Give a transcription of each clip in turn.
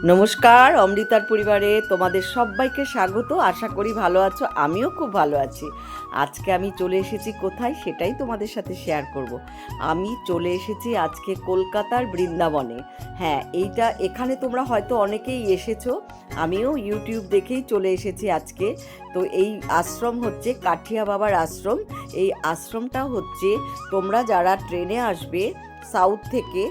নমস্কার, অমৃতার পরিবারে তোমাদের সবাইকে স্বাগত। আশা করি ভালো আছো, আমিও খুব ভালো আছি। আজকে আমি চলে এসেছি কোথায় সেটাই তোমাদের সাথে শেয়ার করব। আমি চলে এসেছি আজকে কলকাতার বৃন্দাবনে। হ্যাঁ, এখানে তোমরা হয়তো অনেকেই এসেছো, আমিও ইউটিউব দেখেই চলে এসেছি আজকে। তো এই আশ্রম হচ্ছে কাঠিয়া বাবার আশ্রম। এই আশ্রমটা হচ্ছে তোমরা যারা ট্রেনে আসবে সাউথ থেকে,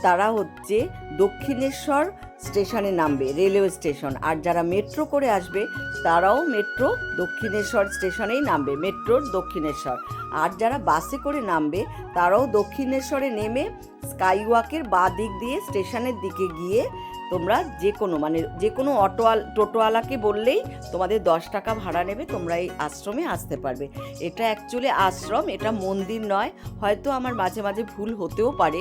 তারা হচ্ছে দক্ষিণেশ্বর স্টেশনে নামবে, রেলওয়ে স্টেশন। আর যারা মেট্রো করে আসবে তারাও মেট্রো দক্ষিণেশ্বর স্টেশনেই নামবে, মেট্রোর দক্ষিণেশ্বর। আর যারা বাসে করে নামবে তারাও দক্ষিণেশ্বরে নেমে স্কাইওয়াকের বাঁ দিক দিয়ে স্টেশনের দিকে গিয়ে তোমরা যে কোনো টোটোওয়ালাকে বললেই তোমাদের 10 টাকা ভাড়া নেবে, তোমরা এই আশ্রমে আসতে পারবে। এটা অ্যাকচুয়ালি আশ্রম, এটা মন্দির নয়। হয়তো আমার মাঝে মাঝে ভুল হতেও পারে।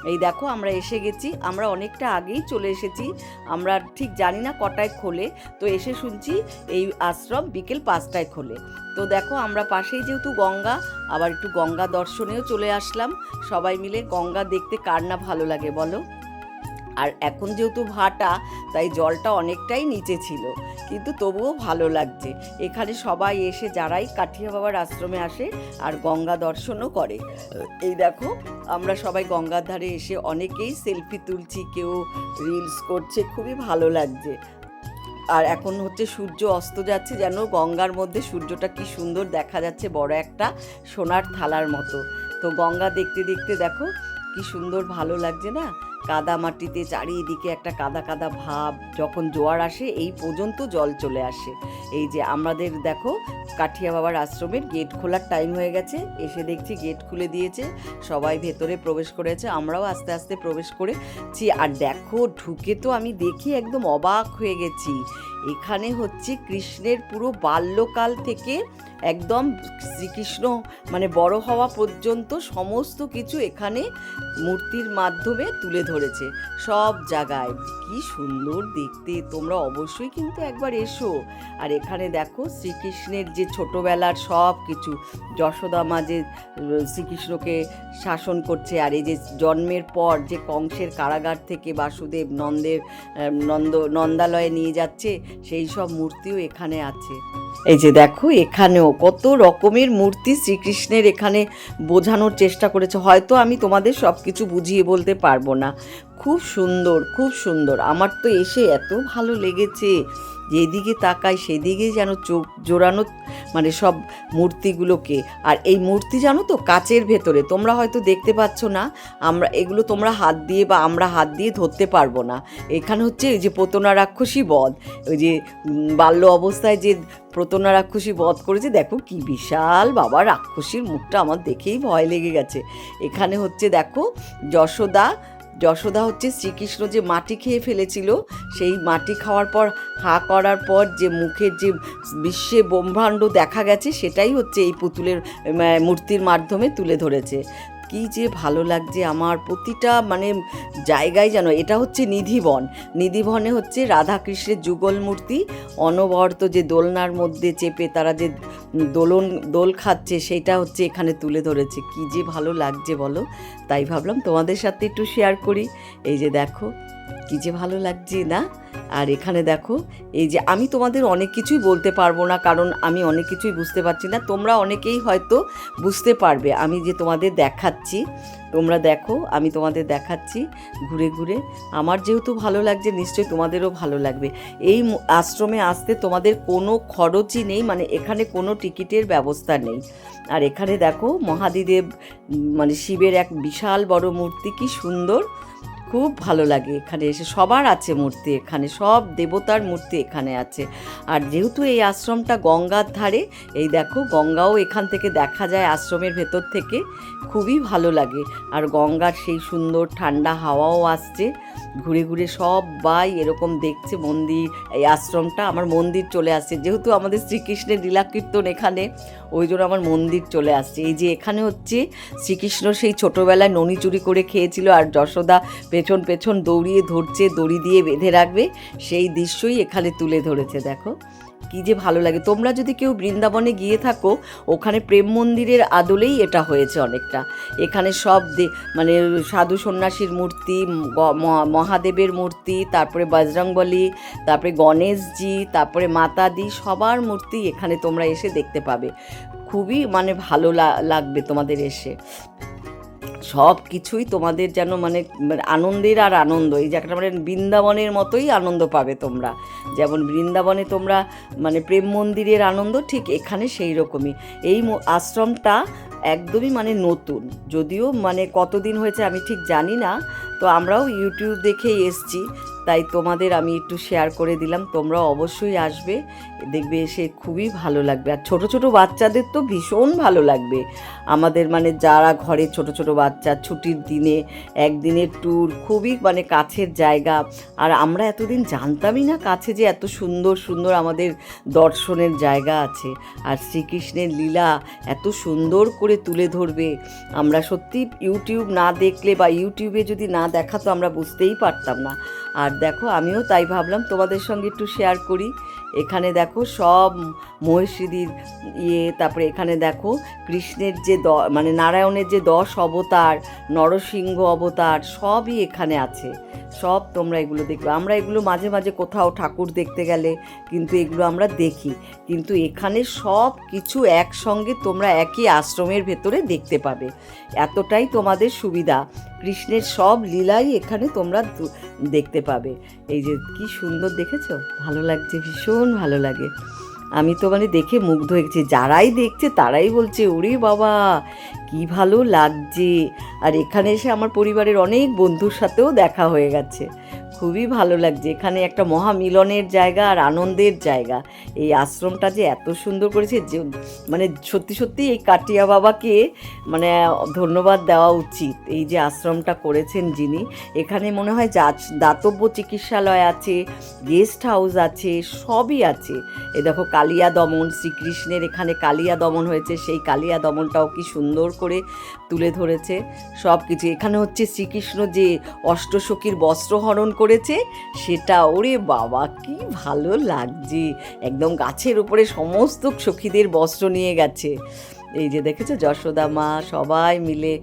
এই দেখো আমরা এসে গেছি, আমরা অনেকটা আগেই চলে এসেছি। আমরা ঠিক জানি না কটায় খোলে, তো এসে শুনছি এই আশ্রম বিকেল 5টায় খোলে। তো দেখো আমরা পাশেই যেহেতু গঙ্গা, আবার একটু গঙ্গা দর্শনেও চলে আসলাম। সবাই মিলে গঙ্গা দেখতে কার না ভালো লাগে বলো। আর এখন যেহেতু ভাটা, তাই জলটা অনেকটাই নিচে ছিল, কিন্তু তবুও ভালো লাগছে। এখানে সবাই এসে, যারাই কাঠিয়া বাবার আশ্রমে আসে আর গঙ্গা দর্শনও করে। এই দেখো আমরা সবাই গঙ্গার ধারে এসে অনেকেই সেলফি তুলছি, কেউ রিলস করছে, খুবই ভালো লাগছে। আর এখন হচ্ছে সূর্য অস্ত যাচ্ছে, যেন গঙ্গার মধ্যে সূর্যটা কি সুন্দর দেখা যাচ্ছে, বড় একটা সোনার থালার মতো। তো গঙ্গা দেখতে দেখতে দেখো কি সুন্দর ভালো লাগছে না। কাদা মাটিতে চারিদিকে একটা কাদা কাদা ভাব, যখন জোয়ার আসে এই পর্যন্ত জল চলে আসে। এই যে আমাদের দেখো কাঠিয়া বাবার আশ্রমের গেট খোলার টাইম হয়ে গেছে, এসে দেখছি গেট খুলে দিয়েছে, সবাই ভেতরে প্রবেশ করেছে, আমরাও আস্তে আস্তে প্রবেশ করেছি। আর দেখো ঢুকে তো আমি দেখি একদম অবাক হয়ে গেছি। এখানে হচ্ছে কৃষ্ণের পুরো বাল্যকাল থেকে একদম শ্রীকৃষ্ণ বড় হওয়া পর্যন্ত সমস্ত কিছু এখানে মূর্তির মাধ্যমে তুলে ধরেছে সব জায়গায়। কি সুন্দর দেখতে, তোমরা অবশ্যই কিন্তু একবার এসো। আর এখানে দেখো শ্রীকৃষ্ণের যে ছোটবেলার সব কিছু, যশোদা মা যে শ্রীকৃষ্ণকে শাসন করছে, আর এই যে জন্মের পর যে কংসের কারাগার থেকে বাসুদেব নন্দালয়ে নিয়ে যাচ্ছে, সেই সব মূর্তিও এখানে আছে। এই যে দেখো এখানেও কত রকমের মূর্তি শ্রীকৃষ্ণের এখানে বোঝানোর চেষ্টা করেছে। হয়তো আমি তোমাদের সব কিছু বুঝিয়ে বলতে পারবো না। খুব সুন্দর, খুব সুন্দর। আমার তো এসে এত ভালো লেগেছে, যেদিকে তাকাই সেদিকে যেন চোখ জোড়ানো, সব মূর্তিগুলোকে। আর এই মূর্তি জানো তো কাচের ভেতরে, তোমরা হয়তো দেখতে পাচ্ছ না, এগুলো তোমরা আমরা হাত দিয়ে ধরতে পারবো না। এখানে হচ্ছে এই যে পোতনা রাক্ষসী বধ, ওই যে বাল্য অবস্থায় যে প্রতনা রাক্ষসী বধ করেছে, দেখো কি বিশাল বাবা রাক্ষসীর মুখটা, আমার দেখেই ভয় লেগে গেছে। এখানে হচ্ছে দেখো যশোদা হচ্ছে শ্রীকৃষ্ণ যে মাটি খেয়ে ফেলেছিল, সেই মাটি খাওয়ার পর হাঁ করার পর যে মুখের যে বিশ্বে ব্রহ্মাণ্ড দেখা গেছে, সেটাই হচ্ছে এই পুতুলের মূর্তির মাধ্যমে তুলে ধরেছে। কি যে ভালো লাগছে আমার, প্রতিটা জায়গায় যেন। এটা হচ্ছে নিধিবনে হচ্ছে রাধাকৃষ্ণের যুগল মূর্তি, অনবরত যে দোলনার মধ্যে চেপে তারা যে দোল খাচ্ছে, সেটা হচ্ছে এখানে তুলে ধরেছে। কি যে ভালো লাগছে বলো। তাই ভাবলাম তোমাদের সাথে একটু শেয়ার করি। এই যে দেখো কি যে ভালো লাগছে না। আর এখানে দেখো, এই যে আমি তোমাদের অনেক কিছুই বলতে পারবো না, কারণ আমি অনেক কিছুই বুঝতে পারছি না। তোমরা অনেকেই হয়তো বুঝতে পারবে আমি যে তোমাদের দেখাচ্ছি। তোমরা দেখো আমি তোমাদের দেখাচ্ছি ঘুরে ঘুরে। আমার যেহেতু ভালো লাগছে, নিশ্চয়ই তোমাদেরও ভালো লাগবে। এই আশ্রমে আসতে তোমাদের কোনো খরচই নেই, এখানে কোনো টিকিটের ব্যবস্থা নেই। আর এখানে দেখো মহাদেব শিবের এক বিশাল বড় মূর্তি, কি সুন্দর, খুব ভালো লাগে। এখানে এসে সবার আছে মূর্তি, এখানে সব দেবতার মূর্তি এখানে আছে। আর যেহেতু এই আশ্রমটা গঙ্গার ধারে, এই দেখো গঙ্গাও এখান থেকে দেখা যায় আশ্রমের ভেতর থেকে, খুবই ভালো লাগে। আর গঙ্গার সেই সুন্দর ঠান্ডা হাওয়াও আসছে। ঘুরে ঘুরে সবাই এরকম দেখছে মন্দির, এই আশ্রমটা। আমার মন্দির চলে আসছে, যেহেতু আমাদের শ্রীকৃষ্ণের লীলা কীর্তন এখানে, ওই জন্য আমার মন্দির চলে আসছে। এই যে এখানে হচ্ছে শ্রীকৃষ্ণ সেই ছোটোবেলায় ননি চুরি করে খেয়েছিল, আর যশোদা পেছন পেছন দৌড়িয়ে ধরছে, দড়ি দিয়ে বেঁধে রাখবে, সেই দৃশ্যই এখানে তুলে ধরেছে। দেখো কী যে ভালো লাগে। তোমরা যদি কেউ বৃন্দাবনে গিয়ে থাকো, ওখানে প্রেম মন্দিরের আদলেই এটা হয়েছে অনেকটা। এখানে সব মানে সাধু সন্ন্যাসীর মূর্তি, মহাদেবের মূর্তি, তারপরে বজরংবলী, তারপরে গণেশজি, তারপরে মাতাদি, সবার মূর্তি এখানে তোমরা এসে দেখতে পাবে। খুবই মানে ভালো লাগবে তোমাদের এসে। সব কিছুই তোমাদের যেন মানে আনন্দের আর আনন্দ, এই যে একটা মানে বৃন্দাবনের মতোই আনন্দ পাবে তোমরা। যেমন বৃন্দাবনে তোমরা মানে প্রেম মন্দিরের আনন্দ, ঠিক এখানে সেই রকমই। এই আশ্রমটা একদমই মানে নতুন, যদিও মানে কতদিন হয়েছে আমি ঠিক জানি না, তো আমরাও ইউটিউব দেখেই এসছি, তাই তোমাদের আমি একটু শেয়ার করে দিলাম। তোমরাও অবশ্যই আসবে, দেখবে এসে খুবই ভালো লাগবে। আর ছোট ছোট বাচ্চাদের তো ভীষণ ভালো লাগবে। আমাদের মানে যারা ঘরে ছোট ছোট বাচ্চা, ছুটির দিনে একদিনের ট্যুর, খুবই মানে কাছের জায়গা। আর আমরা এতদিন জানতামই না কাছে যে এত সুন্দর সুন্দর আমাদের দর্শনের জায়গা আছে। আর শ্রীকৃষ্ণের লীলা এত সুন্দর করে তুলে ধরবে, আমরা সত্যি ইউটিউব না দেখলে বা ইউটিউবে যদি না দেখাতো আমরা বুঝতেই পারতাম না। আর দেখো, আমিও তাই ভাবলাম তোমাদের সঙ্গে একটু শেয়ার করি। এখানে দেখো সব মহিষীদের তারপরে এখানে দেখো কৃষ্ণের যে মানে নারায়ণের যে 10 অবতার, নরসিংহ অবতার, সবই এখানে আছে। সব তোমরা এগুলো দেখবে। আমরা এগুলো মাঝে মাঝে কোথাও ঠাকুর দেখতে গেলে কিন্তু এগুলো আমরা দেখি, কিন্তু এখানে সব কিছু একসঙ্গে তোমরা একই আশ্রমের ভেতরে দেখতে পাবে। এতটাই তোমাদের সুবিধা, কৃষ্ণের সব লীলাই এখানে তোমরা দেখতে পাবে। এই যে কি সুন্দর, দেখেছো? ভালো লাগছে, ভীষণ ভালো লাগে। আমি তো মানে দেখে মুগ্ধ হয়ে গেছি। যারাই দেখছে তারাই বলছে ওরে বাবা কি ভালো লাগছে। আর এখানে এসে আমার পরিবারের অনেক বন্ধুর সাথেও দেখা হয়ে গেছে, খুবই ভালো লাগছে। এখানে একটা মহামিলনের জায়গা আর আনন্দের জায়গা। এই আশ্রমটা যে এত সুন্দর করেছে, যে মানে সত্যি সত্যি এই কাটিয়া বাবাকে মানে ধন্যবাদ দেওয়া উচিত। এই যে আশ্রমটা করেছেন যিনি, এখানে মনে হয় দাতব্য চিকিৎসালয় আছে, গেস্ট হাউস আছে, সবই আছে। এ দেখো কালিয়া দমন, শ্রীকৃষ্ণের এখানে কালিয়া দমন হয়েছে, সেই কালিয়া দমনটাও কি সুন্দর করে তুলে ধরেছে সব কিছু। এখানে হচ্ছে শ্রীকৃষ্ণ যে অষ্টসখীর বস্ত্রহরণ করেছে সেটা, ওরে বাবা কি ভালো লাগছে। একদম গাছের উপরে সমস্ত সখীদের বস্ত্র নিয়ে গেছে। এই যে দেখেছো যশোদা মা সবাই মিলে,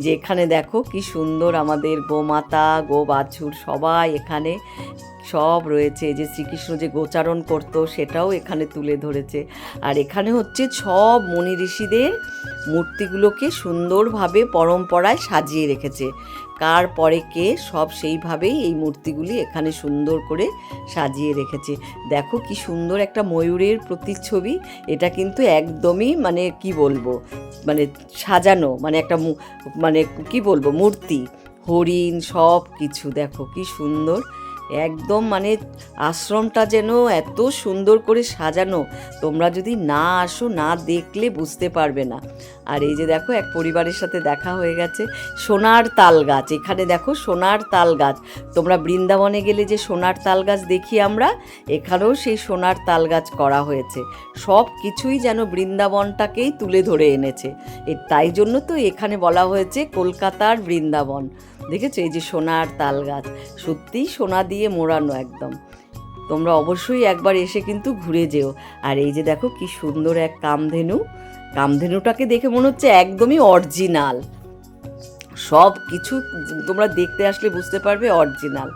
যে এখানে দেখো কি সুন্দর আমাদের গোমাতা, গো বাছুর সবাই এখানে সব রয়েছে। এই যে শ্রীকৃষ্ণ যে গোচারণ করতো সেটাও এখানে তুলে ধরেছে। আর এখানে হচ্ছে সব মুনি ঋষিদের মূর্তিগুলোকে সুন্দরভাবে পরম্পরায় সাজিয়ে রেখেছে, কার পরে কে সব সেইভাবেই এই মূর্তিগুলি এখানে সুন্দর করে সাজিয়ে রেখেছে। দেখো কি সুন্দর একটা ময়ূরের প্রতিচ্ছবি, এটা কিন্তু একদমই মানে কি বলবো, মানে সাজানো, মানে একটা মানে কি বলবো মূর্তি, হরিণ, সব কিছু দেখো কি সুন্দর। একদম মানে আশ্রমটা যেন এত সুন্দর করে সাজানো, তোমরা যদি না আসো, না দেখলে বুঝতে পারবে না। আর এই যে দেখো এক পরিবারের সাথে দেখা হয়ে গেছে। সোনার তাল গাছ, এখানে দেখো সোনার তাল গাছ। তোমরা বৃন্দাবনে গেলে যে সোনার তাল গাছ দেখি আমরা, এখানেও সেই সোনার তাল গাছ করা হয়েছে। সব কিছুই যেন বৃন্দাবনটাকেই তুলে ধরে এনেছে। তাই জন্য তো এখানে বলা হয়েছে কলকাতার বৃন্দাবন। দেখেছো এই যে সোনার তাল গাছ, সত্যিই সোনা দিয়ে মোড়ানো একদম। তোমরা অবশ্যই একবার এসে কিন্তু ঘুরে যেও। আর এই যে দেখো কি সুন্দর এক কামধেনু, কামধেনুটাকে দেখে মনে হচ্ছে একদমই অরিজিনাল। সব কিছু তোমরা দেখতে আসলে বুঝতে পারবে অরিজিনাল।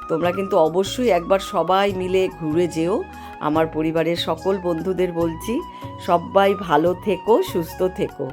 তোমরা কিন্তু অবশ্যই একবার সবাই মিলে ঘুরে যেও। আমার পরিবারের সকল বন্ধুদের বলছি, সবাই ভালো থেকো, সুস্থ থেকো।